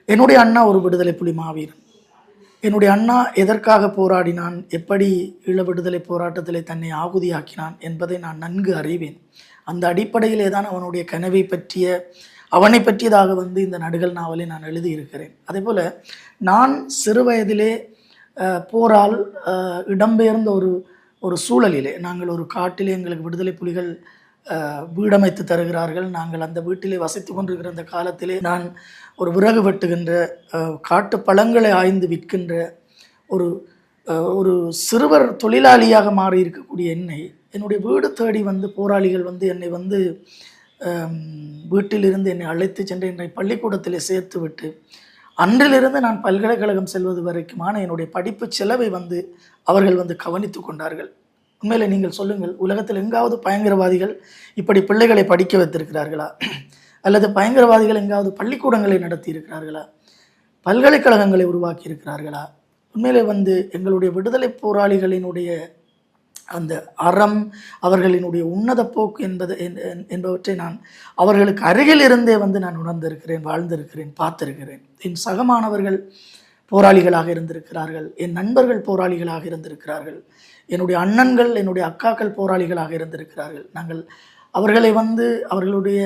என்னுடைய அண்ணா ஒரு விடுதலை புலி மாவீரன். என்னுடைய அண்ணா எதற்காக போராடினான், எப்படி ஈழ விடுதலை போராட்டத்திலே தன்னை ஆகுதியாக்கினான் என்பதை நான் நன்கு அறிவேன். அந்த அடிப்படையிலே தான் அவனுடைய கனவை பற்றிய அவனை பற்றியதாக இந்த நடுகள் நாவலை நான் எழுதியிருக்கிறேன். அதே போல் நான் சிறு வயதிலே போரால் இடம்பெயர்ந்த ஒரு ஒரு சூழலிலே, நாங்கள் ஒரு காட்டிலே எங்களுக்கு விடுதலை புலிகள் வீடமைத்து தருகிறார்கள். நாங்கள் அந்த வீட்டிலே வசித்து கொண்டிருக்கிற அந்த காலத்திலே நான் ஒரு விறகு வெட்டுகின்ற, காட்டு பழங்களை ஆய்ந்து விற்கின்ற ஒரு ஒரு சிறுவர் தொழிலாளியாக மாறி இருக்கக்கூடிய என்னை என்னுடைய வீடு தேடி போராளிகள் என்னை வீட்டிலிருந்து என்னை அழைத்து சென்று என்னை பள்ளிக்கூடத்திலே சேர்த்து விட்டு அன்றிலிருந்து நான் பல்கலைக்கழகம் செல்வது வரைக்குமான என்னுடைய படிப்பு செலவை அவர்கள் கவனித்து கொண்டார்கள். உண்மையில் நீங்கள் சொல்லுங்கள், உலகத்தில் எங்காவது பயங்கரவாதிகள் இப்படி பிள்ளைகளை படிக்க வைத்திருக்கிறார்களா? அல்லது பயங்கரவாதிகள் எங்காவது பள்ளிக்கூடங்களை நடத்தி இருக்கிறார்களா? பல்கலைக்கழகங்களை உருவாக்கி இருக்கிறார்களா? உண்மையிலே எங்களுடைய விடுதலை போராளிகளினுடைய அந்த அறம், அவர்களினுடைய உன்னத போக்கு என்பவற்றை நான் அவர்களுக்கு அருகில் இருந்தே நான் உணர்ந்திருக்கிறேன், வாழ்ந்திருக்கிறேன், பார்த்திருக்கிறேன். என் சகமானவர்கள் போராளிகளாக இருந்திருக்கிறார்கள், என் நண்பர்கள் போராளிகளாக இருந்திருக்கிறார்கள், என்னுடைய அண்ணன்கள், என்னுடைய அக்காக்கள் போராளிகளாக இருந்திருக்கிறார்கள். நாங்கள் அவர்களை அவர்களுடைய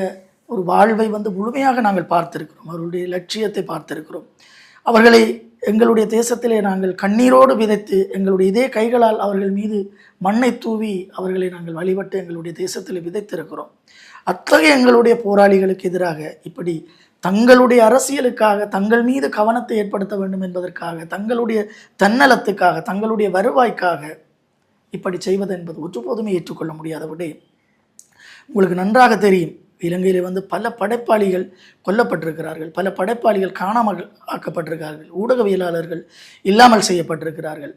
ஒரு வாழ்வை முழுமையாக நாங்கள் பார்த்திருக்கிறோம், அவர்களுடைய லட்சியத்தை பார்த்திருக்கிறோம். அவர்களை எங்களுடைய தேசத்திலே நாங்கள் கண்ணீரோடு விதைத்து எங்களுடைய இதே கைகளால் அவர்கள் மீது மண்ணை தூவி அவர்களை நாங்கள் வழிபட்டு எங்களுடைய தேசத்தில் விதைத்திருக்கிறோம். அத்தகைய எங்களுடைய போராளிகளுக்கு எதிராக இப்படி தங்களுடைய அரசியலுக்காக, தங்கள் மீது கவனத்தை ஏற்படுத்த வேண்டும் என்பதற்காக, தங்களுடைய தன்னலத்துக்காக, தங்களுடைய வருவாய்க்காக இப்படி செய்வது என்பது ஒருபோதுமே ஏற்றுக்கொள்ள முடியாத விடயம். உங்களுக்கு நன்றாக தெரியும், இலங்கையில் பல படைப்பாளிகள் கொல்லப்பட்டிருக்கிறார்கள், பல படைப்பாளிகள் காணாமல் ஆக்கப்பட்டிருக்கிறார்கள், ஊடகவியலாளர்கள் இல்லாமல் செய்யப்பட்டிருக்கிறார்கள்.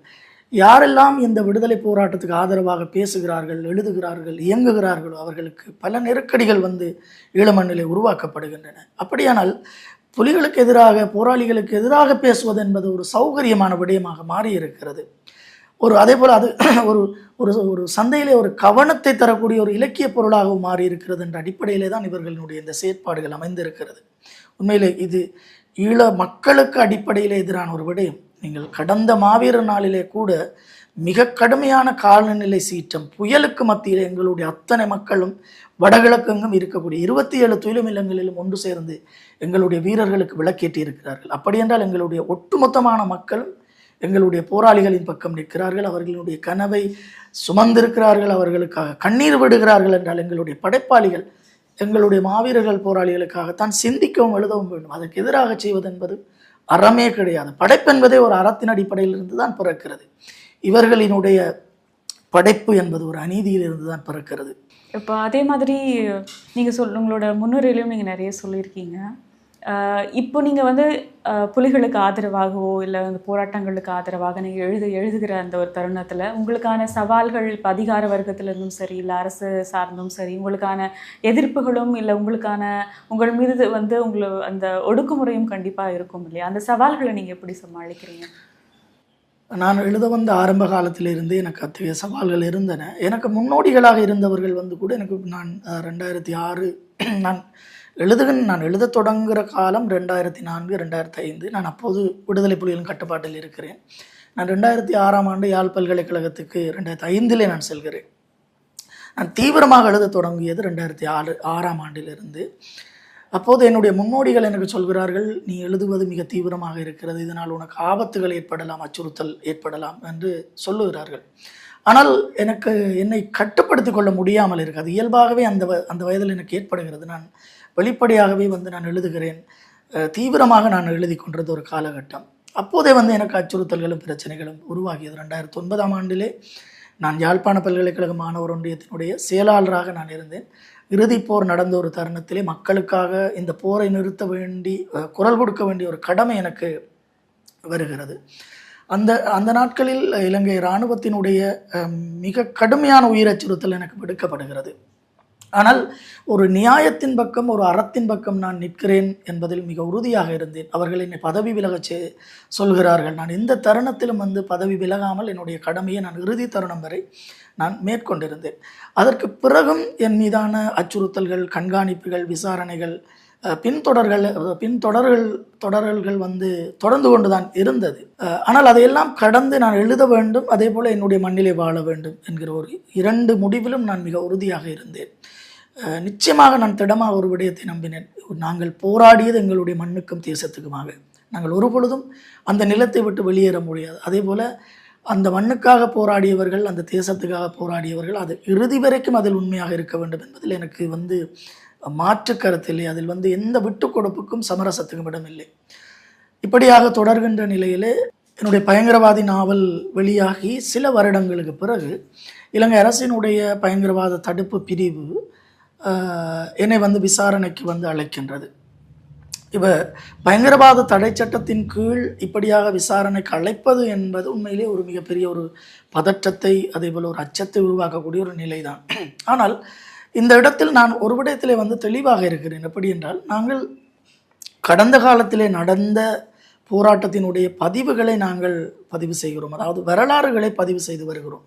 யாரெல்லாம் இந்த விடுதலை போராட்டத்துக்கு ஆதரவாக பேசுகிறார்கள், எழுதுகிறார்கள், இயங்குகிறார்களோ அவர்களுக்கு பல நெருக்கடிகள் ஈழமண்ணிலே உருவாக்கப்படுகின்றன. அப்படியானால் புலிகளுக்கு எதிராக, போராளிகளுக்கு எதிராக பேசுவது என்பது ஒரு சௌகரியமான விடயமாக மாறியிருக்கிறது. அதே போல் அது ஒரு ஒரு சந்தையிலே ஒரு கவனத்தை தரக்கூடிய ஒரு இலக்கிய பொருளாகவும் மாறி இருக்கிறது என்ற அடிப்படையிலே தான் இவர்களுடைய இந்த செயற்பாடுகள் அமைந்திருக்கிறது. உண்மையிலே இது ஈழ மக்களுக்கு அடிப்படையிலே எதிரான ஒரு விடயம். நீங்கள் கடந்த மாவீர நாளிலே கூட மிக கடுமையான காலநிலை சீற்றம், புயலுக்கு மத்தியில் எங்களுடைய அத்தனை மக்களும் வடகிழக்கெங்கும் இருக்கக்கூடிய 27 துயிலும் இல்லங்களிலும் ஒன்று சேர்ந்து எங்களுடைய வீரர்களுக்கு விளக்கேற்றி இருக்கிறார்கள். அப்படியென்றால் எங்களுடைய ஒட்டுமொத்தமான மக்களும் எங்களுடைய போராளிகளின் பக்கம் நிற்கிறார்கள், அவர்களுடைய கனவை சுமந்திருக்கிறார்கள், அவர்களுக்காக கண்ணீர் விடுகிறார்கள் என்றால் எங்களுடைய படைப்பாளிகள் எங்களுடைய மாவீரர்கள் போராளிகளுக்காகத்தான் சிந்திக்கவும் எழுதவும் வேண்டும். அதற்கு எதிராக செய்வது என்பது அறமே கிடையாது. படைப்பென்பதே ஒரு அறத்தின் அடிப்படையிலிருந்து தான் பிறக்கிறது. இவர்களினுடைய படைப்பு என்பது ஒரு அநீதியிலிருந்து தான் பிறக்கிறது. இப்போ அதே மாதிரி நீங்கள் உங்களோட முன்னுரையிலையும் நீங்கள் நிறைய சொல்லியிருக்கீங்க. இப்போ நீங்கள் புலிகளுக்கு ஆதரவாகவோ இல்லை அந்த போராட்டங்களுக்கு ஆதரவாக நீங்கள் எழுதுகிற அந்த ஒரு தருணத்தில் உங்களுக்கான சவால்கள் இப்போ அதிகார வர்க்கத்திலிருந்தும் சரி, இல்லை அரசு சார்ந்தும் சரி, உங்களுக்கான எதிர்ப்புகளும் இல்லை உங்கள் மீது அந்த ஒடுக்குமுறையும் கண்டிப்பாக இருக்கும் இல்லையா? அந்த சவால்களை நீங்கள் எப்படி சமாளிக்கிறீங்க? நான் எழுத ஆரம்ப காலத்திலிருந்து எனக்கு அத்தகைய சவால்கள் இருந்தன. எனக்கு முன்னோடிகளாக இருந்தவர்கள் கூட நான் 2006 நான் எழுத தொடங்குகிற காலம் 2004, 2005. நான் அப்போது விடுதலை புலிகளின் கட்டுப்பாட்டில் இருக்கிறேன். நான் 2006ஆம் ஆண்டு யாழ் பல்கலைக்கழகத்துக்கு 2005 நான் செல்கிறேன். நான் தீவிரமாக எழுத தொடங்கியது 2006ஆம் ஆண்டிலிருந்து. அப்போது என்னுடைய முன்னோடிகள் எனக்கு சொல்கிறார்கள், நீ எழுதுவது மிக தீவிரமாக இருக்கிறது, இதனால் உனக்கு ஆபத்துகள் ஏற்படலாம், அச்சுறுத்தல் ஏற்படலாம் என்று சொல்லுகிறார்கள். ஆனால் என்னை கட்டுப்படுத்தி கொள்ள முடியாமல் இருக்காது. இயல்பாகவே அந்த வயதில் எனக்கு ஏற்படுகிறது. நான் வெளிப்படையாகவே நான் எழுதுகிறேன், தீவிரமாக நான் எழுதி கொண்டது ஒரு காலகட்டம். அப்போதே எனக்கு அச்சுறுத்தல்களும் பிரச்சனைகளும் உருவாகியது. 2009ஆம் ஆண்டிலே நான் யாழ்ப்பாண பல்கலைக்கழக மாணவர் ஒன்றியத்தினுடைய செயலாளராக நான் இருந்தேன். இறுதிப் போர் நடந்த ஒரு தருணத்திலே மக்களுக்காக இந்த போரை நிறுத்த வேண்டி குரல் கொடுக்க வேண்டிய ஒரு கடமை எனக்கு வருகிறது. அந்த நாட்களில் இலங்கை இராணுவத்தினுடைய மிக கடுமையான உயிர் அச்சுறுத்தல் எனக்கு விடுக்கப்படுகிறது. ஆனால் ஒரு நியாயத்தின் பக்கம், ஒரு அறத்தின் பக்கம் நான் நிற்கிறேன் என்பதில் மிக உறுதியாக இருந்தேன். அவர்கள் என்னை பதவி விலக சொல்கிறார்கள். நான் இந்த தருணத்திலும் பதவி விலகாமல் என்னுடைய கடமையை நான் இறுதி தருணம் வரை நான் மேற்கொண்டிருந்தேன். அதற்கு பிறகும் என் மீதான அச்சுறுத்தல்கள், கண்காணிப்புகள், விசாரணைகள் தொடர்கள் வந்து தொடர்ந்து கொண்டு தான் இருந்தது. ஆனால் அதையெல்லாம் கடந்து நான் எழுத வேண்டும், அதே போல் என்னுடைய மண்ணிலே வாழ வேண்டும் என்கிற ஒரு 2 முடிவிலும் நான் மிக உறுதியாக இருந்தேன். நிச்சயமாக நான் திடமாக ஒரு விடயத்தை நம்பினேன். நாங்கள் போராடியது எங்களுடைய மண்ணுக்கும் தேசத்துக்குமாக. நாங்கள் ஒரு பொழுதும் அந்த நிலத்தை விட்டு வெளியேற முடியாது. அதே போல் அந்த மண்ணுக்காக போராடியவர்கள், அந்த தேசத்துக்காக போராடியவர்கள் அது இறுதி வரைக்கும் அதில் உண்மையாக இருக்க வேண்டும் என்பதில் எனக்கு வந்து மாற்று கருத்தில்லை. அதில் வந்து எந்த விட்டு கொடுப்புக்கும் சமரசத்துக்கும் இடமில்லை. இப்படியாக தொடர்கின்ற நிலையிலே என்னுடைய பயங்கரவாதி நாவல் வெளியாகி சில வருடங்களுக்கு பிறகு இலங்கை அரசினுடைய பயங்கரவாத தடுப்பு பிரிவு என்னை வந்து விசாரணைக்கு வந்து அழைக்கின்றது. பயங்கரவாத தடை சட்டத்தின் கீழ் இப்படியாக விசாரணைக்கு அழைப்பது என்பது உண்மையிலே ஒரு மிகப்பெரிய ஒரு பதற்றத்தை, அதே போல் ஒரு அச்சத்தை உருவாக்கக்கூடிய ஒரு நிலைதான். ஆனால் இந்த இடத்தில் நான் ஒரு விடயத்திலே வந்து தெளிவாக இருக்கிறேன். எப்படி என்றால், நாங்கள் கடந்த காலத்திலே நடந்த போராட்டத்தினுடைய பதிவுகளை நாங்கள் பதிவு செய்கிறோம், அதாவது வரலாறுகளை பதிவு செய்து வருகிறோம்.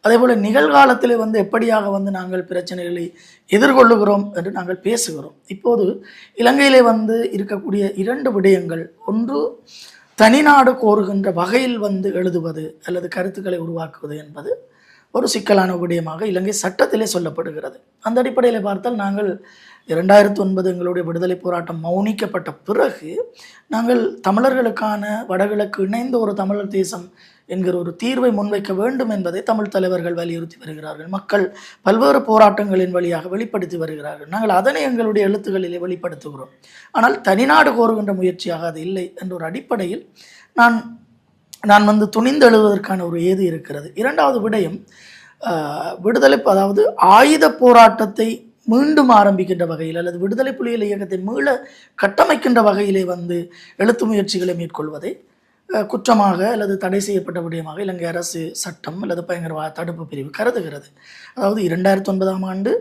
அதேபோல் நிகழ்காலத்திலே வந்து எப்படியாக வந்து நாங்கள் பிரச்சனைகளை எதிர்கொள்ளுகிறோம் என்று நாங்கள் பேசுகிறோம். இப்போது இலங்கையிலே வந்து இருக்கக்கூடிய 2 விடயங்கள், ஒன்று தனிநாடு கோருகின்ற வகையில் வந்து எழுதுவது அல்லது கருத்துக்களை உருவாக்குவது என்பது ஒரு சிக்கலான விடயமாக இலங்கை சட்டத்திலே சொல்லப்படுகிறது. அந்த அடிப்படையில் பார்த்தால் நாங்கள் 2009 எங்களுடைய விடுதலை போராட்டம் மௌனிக்கப்பட்ட பிறகு நாங்கள் தமிழர்களுக்கான வடகிழக்கு இணைந்த ஒரு தமிழர் தேசம் என்கிற ஒரு தீர்வை முன்வைக்க வேண்டும் என்பதை தமிழ் தலைவர்கள் வலியுறுத்தி வருகிறார்கள். மக்கள் பல்வேறு போராட்டங்களின் வழியாக வெளிப்படுத்தி வருகிறார்கள். நாங்கள் அதனை எங்களுடைய எழுத்துக்களிலே வெளிப்படுத்துகிறோம். ஆனால் தனிநாடு கோருகின்ற முயற்சியாக அது இல்லை என்ற ஒரு அடிப்படையில் நான் வந்து துணிந்து எழுதுவதற்கான ஒரு ஏது இருக்கிறது. 2வது விடயம், விடுதலை, அதாவது ஆயுத போராட்டத்தை மீண்டும் ஆரம்பிக்கின்ற வகையில் அல்லது விடுதலை புலிகள் இயக்கத்தை மீள கட்டமைக்கின்ற வகையிலே வந்து எழுத்து முயற்சிகளை மேற்கொள்வதை குற்றமாக அல்லது தடை செய்யப்பட்ட விடயமாக இலங்கை அரசு சட்டம் அல்லது பயங்கரவாத தடுப்பு பிரிவு கருதுகிறது. அதாவது 2009ஆம் ஆண்டு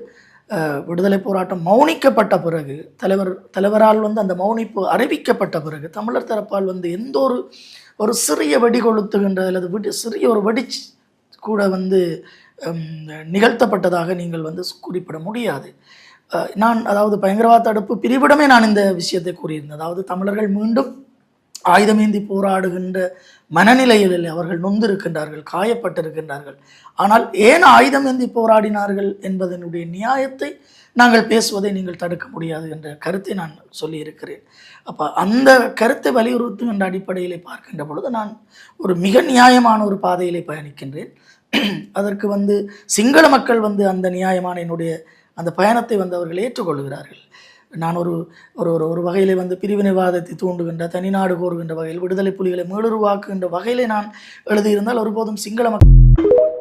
விடுதலை போராட்டம் மௌனிக்கப்பட்ட பிறகு, தலைவரால் வந்து அந்த மௌனிப்பு அறிவிக்கப்பட்ட பிறகு தமிழர் தரப்பால் வந்து எந்த ஒரு சிறிய வெடி கொளுத்துகின்ற அல்லது சிறிய ஒரு வெடி கூட வந்து நிகழ்த்தப்பட்டதாக நீங்கள் வந்து குறிப்பிட முடியாது. அதாவது பயங்கரவாத தடுப்பு பிரிவிடமே நான் இந்த விஷயத்தை கூறியிருந்தேன். அதாவது தமிழர்கள் மீண்டும் ஆயுதமேந்தி போராடுகின்ற மனநிலையில் அவர்கள் நொந்திருக்கின்றார்கள், காயப்பட்டிருக்கின்றார்கள். ஆனால் ஏன் ஆயுதமேந்தி போராடினார்கள் என்பதனுடைய நியாயத்தை நாங்கள் பேசுவதை நீங்கள் தடுக்க முடியாது என்ற கருத்தை நான் சொல்லியிருக்கிறேன். அப்போ அந்த கருத்தை வலியுறுத்துகின்ற அடிப்படையிலே பார்க்கின்ற பொழுது நான் ஒரு மிக நியாயமான ஒரு பாதையிலே பயணிக்கின்றேன். அதற்கு வந்து சிங்கள மக்கள் வந்து அந்த நியாயமான என்னுடைய அந்த பயணத்தை வந்து அவர்கள் ஏற்றுக்கொள்கிறார்கள். நான் ஒரு வகையிலே வந்து பிரிவினைவாதத்தை தூண்டுகின்ற, தனிநாடு கோருகின்ற வகையில், விடுதலை புலிகளை மீளுருவாக்குகின்ற வகையிலே நான் எழுதியிருந்தால் ஒருபோதும் சிங்கள மக்கள்